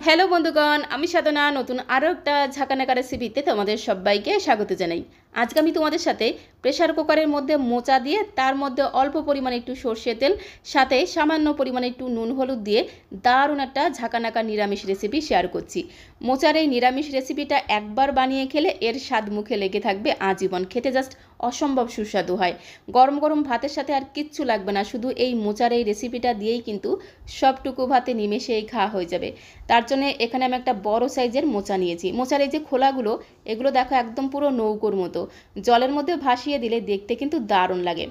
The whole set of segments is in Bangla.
হ্যালো বন্ধুগণ, আমি সাধনা নতুন আরও একটা ঝাঁকানাকা রেসিপিতে তোমাদের সবাইকে স্বাগত জানাই। আজকে আমি তোমাদের সাথে প্রেসার কুকারের মধ্যে মোচা দিয়ে তার মধ্যে অল্প পরিমাণে একটু সর্ষে তেল সাথে সামান্য পরিমাণে একটু নুন হলুদ দিয়ে দারুণ একটা ঝাঁকানাকা নিরামিষ রেসিপি শেয়ার করছি। মোচার এই নিরামিষ রেসিপিটা একবার বানিয়ে খেলে এর স্বাদ মুখে লেগে থাকবে আজীবন। খেতে জাস্ট অসম্ভব সুস্বাদু হয়। গরম গরম ভাতের সাথে আর কিচ্ছু লাগবে না, শুধু এই মোচার এই রেসিপিটা দিয়েই কিন্তু সবটুকু ভাতে নিমেষেই খাওয়া হয়ে যাবে। তার জন্য এখানে আমি একটা বড় সাইজের মোচা নিয়েছি। মোচার এই যে খোলাগুলো, এগুলো দেখো একদম পুরো নৌকোর মতো, জলের মধ্যে ভাসিয়ে দিলে দেখতে কিন্তু দারুণ লাগে।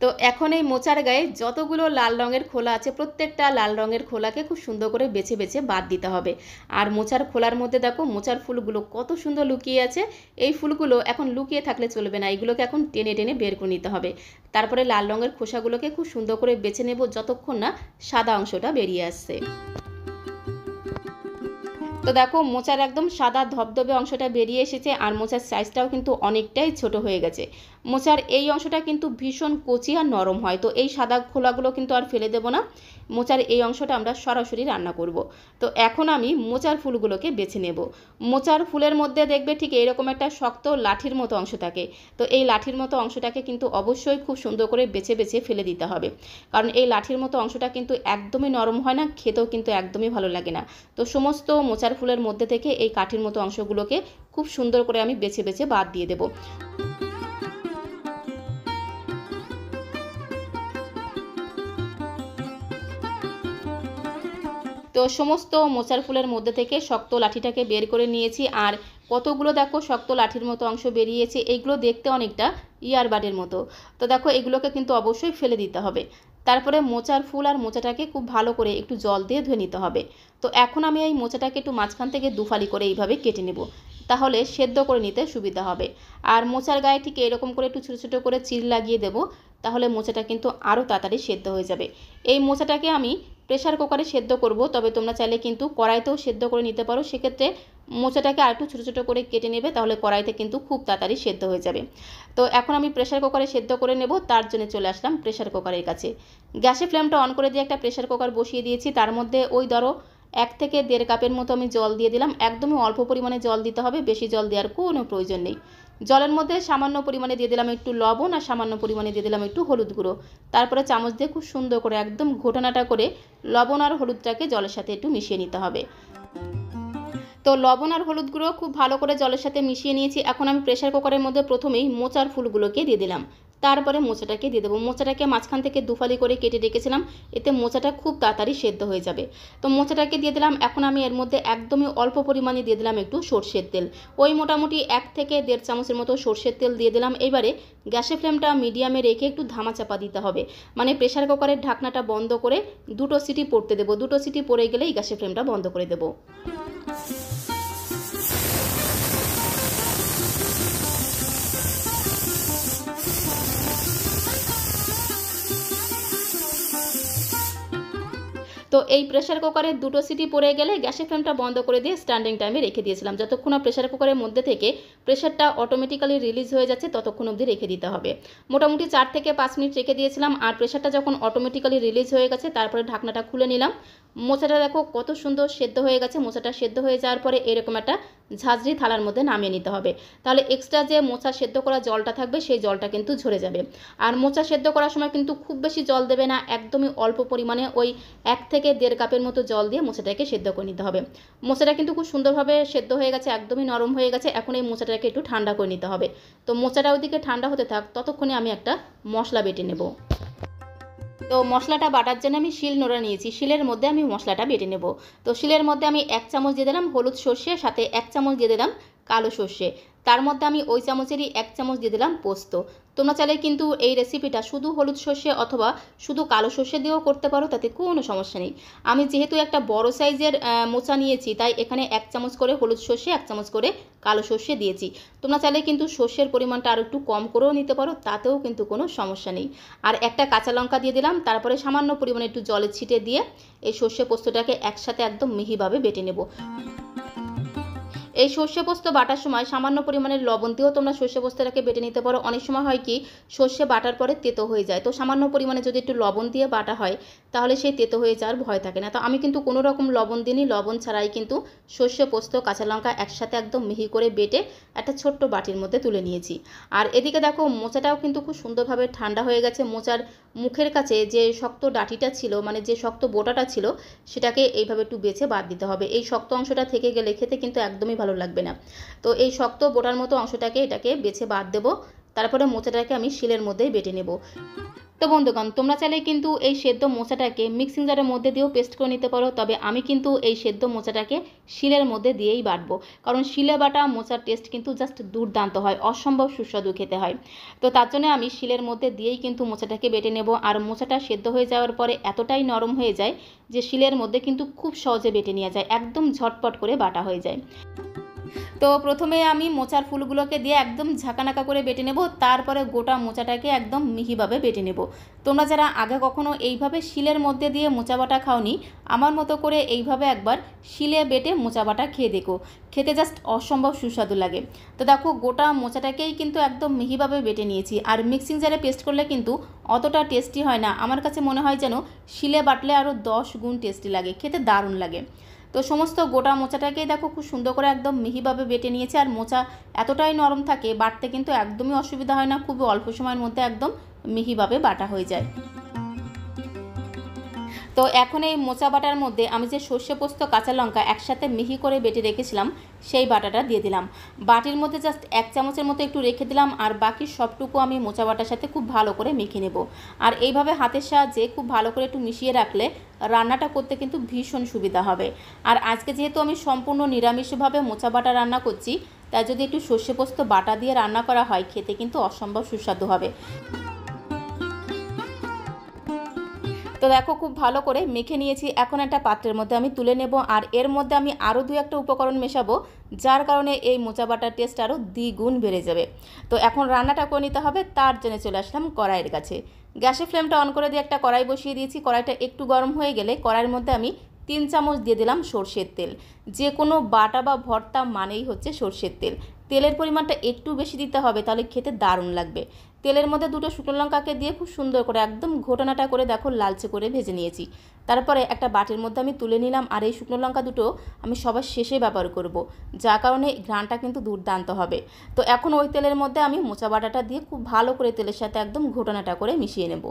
তো এখন এই মোচার গায়ে যতগুলো লাল রঙের খোলা আছে প্রত্যেকটা লাল রঙের খোলাকে খুব সুন্দর করে বেছে বেছে বাদ দিতে হবে। আর মোচার খোলার মধ্যে দেখো মোচার ফুলগুলো কত সুন্দর লুকিয়ে আছে। এই ফুলগুলো এখন লুকিয়ে থাকলে চলবে না, এগুলোকে এখন টেনে টেনে বের করে নিতে হবে। তারপরে লাল রঙের খোসাগুলোকে খুব সুন্দর করে বেছে নেব যতক্ষণ না সাদা অংশটা বেরিয়ে আসছে। তো দেখো মোচার একদম সাদা ধবধবে অংশটা বেরিয়ে এসেছে আর মোচার সাইজটাও কিন্তু অনেকটাই ছোট হয়ে গেছে। মোচার এই অংশটা কিন্তু ভীষণ কচি আর নরম হয়, তো এই সাদা খোলাগুলো কিন্তু আর ফেলে দেব না। মোচার এই অংশটা আমরা সরাসরি রান্না করব। তো এখন আমি মোচার ফুলগুলোকে বেছে নেব। মোচার ফুলের মধ্যে দেখবে ঠিক এরকম একটা শক্ত লাঠির মতো অংশ থাকে, তো এই লাঠির মতো অংশটাকে কিন্তু অবশ্যই খুব সুন্দর করে বেছে বেছে ফেলে দিতে হবে, কারণ এই লাঠির মতো অংশটা কিন্তু একদমই নরম হয় না, খেতেও কিন্তু একদমই ভালো লাগে না। তো সমস্ত মোচার ফুলের মধ্যে থেকে এই কাঠির মতো অংশগুলোকে খুব সুন্দর করে আমি বেছে বেছে বাদ দিয়ে দেব। তো সমস্ত মোচার ফুলের মধ্যে থেকে শক্ত লাঠিটাকে বের করে নিয়েছি, আর কতগুলো দেখো শক্ত লাঠির মতো অংশ বেরিয়েছে। এইগুলো দেখতে অনেকটা ইয়ারবাডের মতো, তো দেখো এগুলোকে কিন্তু অবশ্যই ফেলে দিতে হবে। তারপরে মোচার ফুল আর মোচাটাকে খুব ভালো করে একটু জল দিয়ে ধুয়ে নিতে হবে। তো এখন আমি এই মোচাটাকে একটু মাঝখান থেকে দুফালি করে এইভাবে কেটে নেব, তাহলে সেদ্ধ করে নিতে সুবিধা হবে। আর মোচার গায়ে ঠিক এরকম করে একটু ছোটো ছোটো করে চির লাগিয়ে দেব, তাহলে মোচাটা কিন্তু আরও তাড়াতাড়ি সেদ্ধ হয়ে যাবে। এই মোচাটাকে আমি প্রেসার কুকারে সেদ্ধ করব, তবে তোমরা চাইলে কিন্তু কড়াইতেও সেদ্ধ করে নিতে পারো। সেক্ষেত্রে মোচাটাকে আর একটু ছোটো ছোটো করে কেটে নেবে, তাহলে কড়াইতে কিন্তু খুব তাড়াতাড়ি সেদ্ধ হয়ে যাবে। তো এখন আমি প্রেসার কুকারে সেদ্ধ করে নেব, তার জন্য চলে আসলাম প্রেসার কুকারের কাছে। গ্যাসের ফ্লেমটা অন করে দিয়ে একটা প্রেসার কুকার বসিয়ে দিয়েছি। তার মধ্যে ওই ধরো 1 থেকে 1.5 কাপের মতো আমি জল দিয়ে দিলাম। একদমই অল্প পরিমাণে জল দিতে হবে, বেশি জল দেওয়ার কোনো প্রয়োজন নেই। জলের মধ্যে সামান্য পরিমাণে দিয়ে দিলাম একটু লবণ আর সামান্য পরিমাণে দিয়ে দিলাম একটু হলুদ গুঁড়ো। তারপরে চামচ দিয়ে খুব সুন্দর করে একদম ঘোটানাটা করে লবণ আর হলুদটাকে জলের সাথে একটু মিশিয়ে নিতে হবে। তো লবণ আর হলুদ গুঁড়ো খুব ভালো করে জলের সাথে মিশিয়ে নিয়েছি। এখন আমি প্রেসার কুকারের মধ্যে প্রথমেই মোচার ফুলগুলোকে দিয়ে দিলাম, তারপরে মোচাটাকে দিয়ে দেবো। মোচাটাকে মাঝখান থেকে দুফালি করে কেটে রেখেছিলাম, এতে মোচাটা খুব তাড়াতাড়ি সেদ্ধ হয়ে যাবে। তো মোচাটাকে দিয়ে দিলাম। এখন আমি এর মধ্যে একদমই অল্প পরিমাণে দিয়ে দিলাম একটু সর্ষের তেল, ওই মোটামুটি 1 থেকে 1.5 চামচের মতো সর্ষের তেল দিয়ে দিলাম। এবারে গ্যাসের ফ্লেমটা মিডিয়ামে রেখে একটু ধামাচাপা দিতে হবে, মানে প্রেসার কুকারের ঢাকনাটা বন্ধ করে 2টো সিটি পড়তে দেবো। 2টো সিটি পড়ে গেলেই গ্যাসের ফ্লেমটা বন্ধ করে দেবো। তো এই প্রেসার কুকারে 2টো সিটি পড়ে গেলে গ্যাসের ফ্লেমটা বন্ধ করে দিয়ে স্ট্যান্ডিং টাইমে রেখে দিয়েছিলাম। যতক্ষণ না প্রেসার কুকারের মধ্যে থেকে প্রেসারটা অটোমেটিক্যালি রিলিজ হয়ে যাচ্ছে ততক্ষণ অবধি রেখে দিতে হবে। মোটামুটি 4 থেকে 5 মিনিট রেখে দিয়েছিলাম, আর প্রেসারটা যখন অটোমেটিক্যালি রিলিজ হয়ে গেছে তারপরে ঢাকনাটা খুলে নিলাম। মোচাটা দেখো কত সুন্দর সেদ্ধ হয়ে গেছে। মোচাটা সেদ্ধ হয়ে যাওয়ার পরে এরকম একটা ঝাঁঝরি থালার মধ্যে নামিয়ে নিতে হবে, তাহলে এক্সট্রা যে মোচা সেদ্ধ করা জলটা থাকবে সেই জলটা কিন্তু ঝরে যাবে। আর মোচা সেদ্ধ করার সময় কিন্তু খুব বেশি জল দেবে না, একদমই অল্প পরিমাণে ওই 1 থেকে 1.5 কাপের মতো জল দিয়ে মোচাটাকে সেদ্ধ করে নিতে হবে। মোচাটা কিন্তু খুব সুন্দরভাবে সেদ্ধ হয়ে গেছে, একদমই নরম হয়ে গেছে। এখন এই মোচাটাকে একটু ঠান্ডা করে নিতে হবে। তো মোচাটা ওইদিকে ঠান্ডা হতে থাক, ততক্ষণে আমি একটা মশলা বেটে নেব। তো মশলাটা বাটার জন্য আমি শিল নোড়া নিয়েছি, শিলের মধ্যে আমি মশলাটা বেটে নেব। তো শিলের মধ্যে আমি 1 চামচ দিয়ে দিলাম হলুদ সর্ষে, সাথে 1 চামচ দিয়ে দিলাম কালো সর্ষে, তার মধ্যে আমি ওই চামচেরই 1 চামচ দিয়ে দিলাম পোস্ত। তোমরা চাইলে কিন্তু এই রেসিপিটা শুধু হলুদ সর্ষে অথবা শুধু কালো সর্ষে দিয়েও করতে পারো, তাতে কোনো সমস্যা নেই। আমি যেহেতু একটা বড় সাইজের মোচা নিয়েছি, তাই এখানে 1 চামচ করে হলুদ সর্ষে 1 চামচ করে কালো সর্ষে দিয়েছি। তোমরা চাইলে কিন্তু সর্ষের পরিমাণটা আরও একটু কম করেও নিতে পারো, তাতেও কিন্তু কোনো সমস্যা নেই। আর একটা কাঁচা লঙ্কা দিয়ে দিলাম, তারপরে সামান্য পরিমাণে একটু জলে ছিটে দিয়ে এই সর্ষে পোস্তটাকে একসাথে একদম মিহিভাবে বেটে নেব। এই সর্ষে পোস্ত বাটার সময় সামান্য পরিমাণের লবণ দিয়েও তোমরা সর্ষে পোস্তটাকে বেটে নিতে পারো। অনেক সময় হয় কি সর্ষে বাটার পরে তেতো হয়ে যায়, তো সামান্য পরিমাণে যদি একটু লবণ দিয়ে বাটা হয় তাহলে সেই তেতো হয়ে যাওয়ার ভয় থাকে না। তো আমি কিন্তু কোনো রকম লবণ দিইনি, লবণ ছাড়াই কিন্তু সর্ষে পোস্ত কাঁচা লঙ্কা একসাথে একদম মিহি করে বেটে একটা ছোট্ট বাটির মধ্যে তুলে নিয়েছি। আর এদিকে দেখো মোচাটাও কিন্তু খুব সুন্দরভাবে ঠান্ডা হয়ে গেছে। মোচার মুখের কাছে যে শক্ত ডাঁটিটা ছিল, মানে যে শক্ত বোটাটা ছিল, সেটাকে এইভাবে একটু বেছে বাদ দিতে হবে। এই শক্ত অংশটা থেকে গেলে খেতে কিন্তু একদমই ভালো লাগবে না। তো এই শক্ত বোটার মতো অংশটাকে এটাকে বেছে বাদ দেবো। তারপরে মোচাটাকে আমি শিলের মধ্যেই বেটে নেব। তো বন্ধুগণ, তোমরা চাইলে কিন্তু এই সেদ্ধ মোচাটাকে মিক্সিং জারের মধ্যে দিয়েও পেস্ট করে নিতে পারো, তবে আমি কিন্তু এই সেদ্ধ মোচাটাকে শিলের মধ্যে দিয়েই বাটবো, কারণ শিলে বাটা মোচার টেস্ট কিন্তু জাস্ট দুর্দান্ত হয়, অসম্ভব সুস্বাদু খেতে হয়। তো তার জন্য আমি শিলের মধ্যে দিয়েই কিন্তু মোচাটাকে বেটে নেব। আর মোচাটা সেদ্ধ হয়ে যাওয়ার পরে এতটাই নরম হয়ে যায় যে শিলের মধ্যে কিন্তু খুব সহজে বেটে নেওয়া যায়, একদম ঝটপট করে বাটা হয়ে যায়। তো প্রথমে আমি মোচার ফুলগুলোকে দিয়ে একদম ঝাঁকানাকা করে বেটে নেব, তারপরে গোটা মোচাটাকে একদম মিহিভাবে বেটে নেব। তোমরা যারা আগে কখনো এইভাবে শিলের মধ্যে দিয়ে মোচা বাটা খাওনি, আমার মতো করে এইভাবে একবার শিলে বেটে মোচা বাটা খেয়ে দেখো, খেতে জাস্ট অসম্ভব সুস্বাদু লাগে। তো দেখো গোটা মোচাটাকেই কিন্তু একদম মিহিভাবে বেটে নিয়েছি। আর মিক্সিং জারে পেস্ট করলে কিন্তু অতটা টেস্টি হয় না, আমার কাছে মনে হয় যেন শিলে বাটলে আরও 10 গুণ টেস্টি লাগে, খেতে দারুণ লাগে। তো সমস্ত গোটা মোচাটাকেই দেখো খুব সুন্দর করে একদম মিহিভাবে বেটে নিয়েছে। আর মোচা এতটাই নরম থাকে, বাটতে কিন্তু একদমই অসুবিধা হয় না, খুব অল্প সময়ের মধ্যে একদম মিহিভাবে বাটা হয়ে যায়। তো এখন এই মোচা বাটার মধ্যে আমি যে সর্ষে পোস্ত কাঁচা লঙ্কা একসাথে মিহি করে বেটে রেখেছিলাম সেই বাটাটা দিয়ে দিলাম। বাটির মধ্যে জাস্ট 1 চামচের মতো একটু রেখে দিলাম, আর বাকি সবটুকু আমি মোচা বাটার সাথে খুব ভালো করে মেখে নেব। আর এইভাবে হাতের সাহায্যে খুব ভালো করে একটু মিশিয়ে রাখলে রান্নাটা করতে কিন্তু ভীষণ সুবিধা হবে। আর আজকে যেহেতু আমি সম্পূর্ণ নিরামিষভাবে মোচা বাটা রান্না করছি, তাই যদি একটু সর্ষে পোস্ত বাটা দিয়ে রান্না করা হয় খেতে কিন্তু অসম্ভব সুস্বাদু হবে। তো দেখো খুব ভালো করে মেখে নিয়েছি, এখন একটা পাত্রের মধ্যে আমি তুলে নেব। আর এর মধ্যে আমি আরও 2-1টা উপকরণ মেশাবো, যার কারণে এই মোচা বাটার টেস্ট আরও দ্বিগুণ বেড়ে যাবে। তো এখন রান্নাটা করে নিতে হবে, তার জন্য চলে আসলাম কড়াইয়ের কাছে। গ্যাসের ফ্লেমটা অন করে দিয়ে একটা কড়াই বসিয়ে দিয়েছি। কড়াইটা একটু গরম হয়ে গেলে কড়াইয়ের মধ্যে আমি 3 চামচ দিয়ে দিলাম সর্ষের তেল। যে কোনো বাটা বা ভর্তা মানেই হচ্ছে সর্ষের তেল। তেলের পরিমাণটা একটু বেশি দিতে হবে, তাহলে খেতে দারুণ লাগবে। তেলের মধ্যে 2টো শুকনো লঙ্কাকে দিয়ে খুব সুন্দর করে একদম ঘোটানাটা করে দেখো লালচে করে ভেজে নিয়েছি। তারপরে একটা বাটির মধ্যে আমি তুলে নিলাম। আর এই শুকনো লঙ্কা দুটো আমি সবার শেষে ব্যবহার করব, যার কারণে ঘ্রাণটা কিন্তু দুর্দান্ত হবে। তো এখন ওই তেলের মধ্যে আমি মোচা বাটাটা দিয়ে খুব ভালো করে তেলের সাথে একদম ঘোটানাটা করে মিশিয়ে নেব।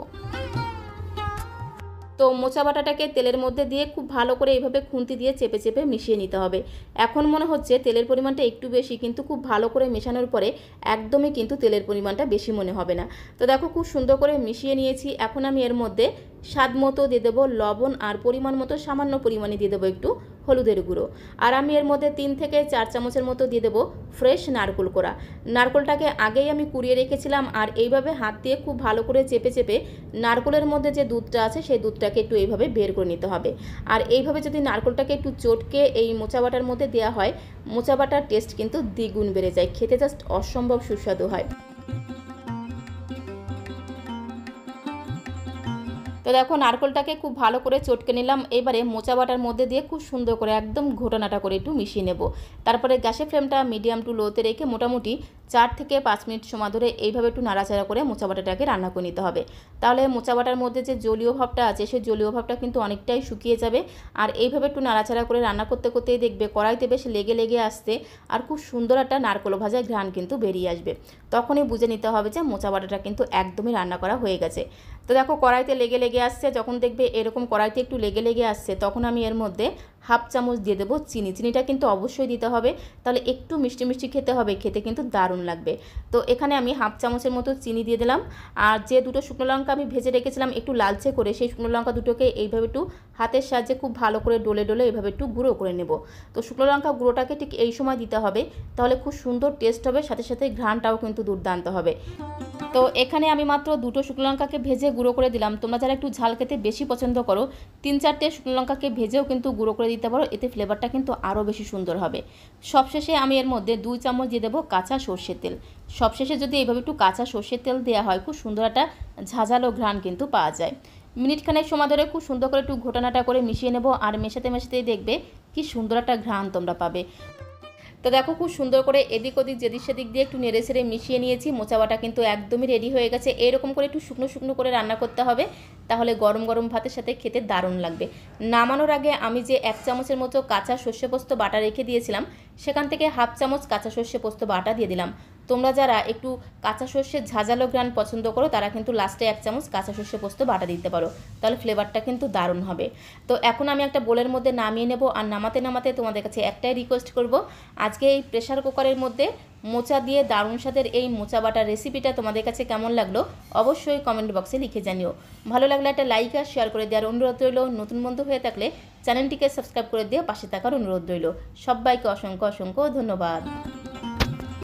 তো মোচা বাটাটাকে তেলের মধ্যে দিয়ে খুব ভালো করে এইভাবে খুন্তি দিয়ে চেপে চেপে মিশিয়ে নিতে হবে। এখন মনে হচ্ছে তেলের পরিমাণটা একটু বেশি, কিন্তু খুব ভালো করে মেশানোর পরে একদমই কিন্তু তেলের পরিমাণটা বেশি মনে হবে না। তো দেখো খুব সুন্দর করে মিশিয়ে নিয়েছি। এখন আমি এর মধ্যে স্বাদ মতো দিয়ে দেবো লবণ, আর পরিমাণ মতো সামান্য পরিমাণে দিয়ে দেবো একটু হলুদের গুঁড়ো। আর আমি এর মধ্যে 3 থেকে 4 চামচের মতো দিয়ে দেবো ফ্রেশ নারকেল কোড়া। নারকেলটাকে আগেই আমি কুড়িয়ে রেখেছিলাম। আর এইভাবে হাত দিয়ে খুব ভালো করে চেপে চেপে নারকেলের মধ্যে যে দুধটা আছে সেই দুধটাকে একটু এইভাবে বের করে নিতে হবে। আর এইভাবে যদি নারকেলটাকে একটু চটকে এই মোচা বাটার মধ্যে দেওয়া হয়, মোচা বাটার টেস্ট কিন্তু দ্বিগুণ বেড়ে যায়, খেতে জাস্ট অসম্ভব সুস্বাদু হয়। তো দেখো নারকেলটাকে খুব ভালো করে চটকে নিলাম। এবারে মোচা বাটার মধ্যে দিয়ে খুব সুন্দর করে একদম ঘোটানাটা করে একটু মিশিয়ে নেব। তারপরে গ্যাসের ফ্লেমটা মিডিয়াম টু লোতে রেখে মোটামুটি 4 থেকে 5 মিনিট সময় ধরে এইভাবে একটু নাড়াচাড়া করে মোচা বাটাটাকে রান্না করে নিতে হবে। তাহলে মোচা বাটার মধ্যে যে জলীয় ভাবটা আছে সেই জলীয় ভাবটা কিন্তু অনেকটাই শুকিয়ে যাবে। আর এইভাবে একটু নাড়াচাড়া করে রান্না করতে করতেই দেখবে কড়াইতে বেশ লেগে লেগে আসতে, আর খুব সুন্দর একটা নারকেল ভাজার ঘ্রাণ কিন্তু বেরিয়ে আসবে। তখনই বুঝে নিতে হবে যে মোচা বাটাটা কিন্তু একদমই রান্না করা হয়ে গেছে। তো দেখো কড়াইতে লেগে লেগে আসছে, যখন দেখবে এরকম কড়াইতে একটু লেগে লেগে আসছে, তখন আমি এর মধ্যে 1/2 চামচ দিয়ে দেবো চিনি। চিনিটা কিন্তু অবশ্যই দিতে হবে, তাহলে একটু মিষ্টি মিষ্টি খেতে হবে, খেতে কিন্তু দারুণ লাগবে। তো এখানে আমি 1/2 চামচের মতো চিনি দিয়ে দিলাম। আর যে 2টো শুকনো লঙ্কা আমি ভেজে রেখেছিলাম একটু লালচে করে, সেই শুকনো লঙ্কা দুটোকে এইভাবে একটু হাতের সাহায্যে খুব ভালো করে ডলে ডলে এইভাবে একটু গুঁড়ো করে নেব। তো শুকনো লঙ্কা গুঁড়োটাকে ঠিক এই সময় দিতে হবে, তাহলে খুব সুন্দর টেস্ট হবে, সাথে সাথে ঘ্রাণটাও কিন্তু দুর্দান্ত হবে। তো এখানে আমি মাত্র 2টো শুকনো লঙ্কাকে ভেজে গুঁড়ো করে দিলাম। তোমরা যারা একটু ঝাল খেতে বেশি পছন্দ করো, 3-4টে শুকনো লঙ্কাকে ভেজেও কিন্তু গুঁড়ো করে দিতে পারো, এতে ফ্লেভারটা কিন্তু আরও বেশি সুন্দর হবে। সবশেষে আমি এর মধ্যে 2 চামচ দিয়ে দেবো কাঁচা সর্ষের তেল। সবশেষে যদি এইভাবে একটু কাঁচা সর্ষের তেল দেওয়া হয়, খুব সুন্দর একটা ঝাঁঝালো ঘ্রাণ কিন্তু পাওয়া যায়। মিনিটখানেক সময় ধরে খুব সুন্দর করে একটু ঘোটানাটা করে মিশিয়ে নেব। আর মেশাতে মেশাতেই দেখবে কি সুন্দর একটা ঘ্রাণ তোমরা পাবে। তো দেখো খুব সুন্দর করে এদিক ওদিক যেদিক সেদিক দিয়ে একটু নেড়ে ছেড়ে মিশিয়ে নিয়েছি। মোচা বাটা কিন্তু একদমই রেডি হয়ে গেছে। এরকম করে একটু শুকনো শুকনো করে রান্না করতে হবে, তাহলে গরম গরম ভাতের সাথে খেতে দারুণ লাগবে। নামানোর আগে আমি যে 1 চামচের মতো কাঁচা সর্ষে পোস্ত বাটা রেখে দিয়েছিলাম, সেখান থেকে 1/2 চামচ কাঁচা সর্ষে পোস্ত বাটা দিয়ে দিলাম। তোমরা যারা একটু কাঁচা সর্ষের ঝাঁঝালো ঘ্রাণ পছন্দ করো তারা কিন্তু লাস্টে 1 চামচ কাঁচা সর্ষে পোস্ত বাটা দিতে পারো, তাহলে ফ্লেভারটা কিন্তু দারুণ হবে। তো এখন আমি একটা বোলের মধ্যে নামিয়ে নেব। আর নামাতে নামাতে তোমাদের কাছে একটাই রিকোয়েস্ট করব, আজকে এই প্রেশার কুকারের মধ্যে মোচা দিয়ে দারুণ স্বাদের এই মোচা বাটার রেসিপিটা তোমাদের কাছে কেমন লাগলো অবশ্যই কমেন্ট বক্সে লিখে জানিও। ভালো লাগলে একটা লাইক আর শেয়ার করে দেওয়ার অনুরোধ রইল। নতুন বন্ধু হয়ে থাকলে চ্যানেলটিকে সাবস্ক্রাইব করে দিয়ে পাশে থাকার অনুরোধ রইল। সবাইকে অসংখ্য অসংখ্য ধন্যবাদ।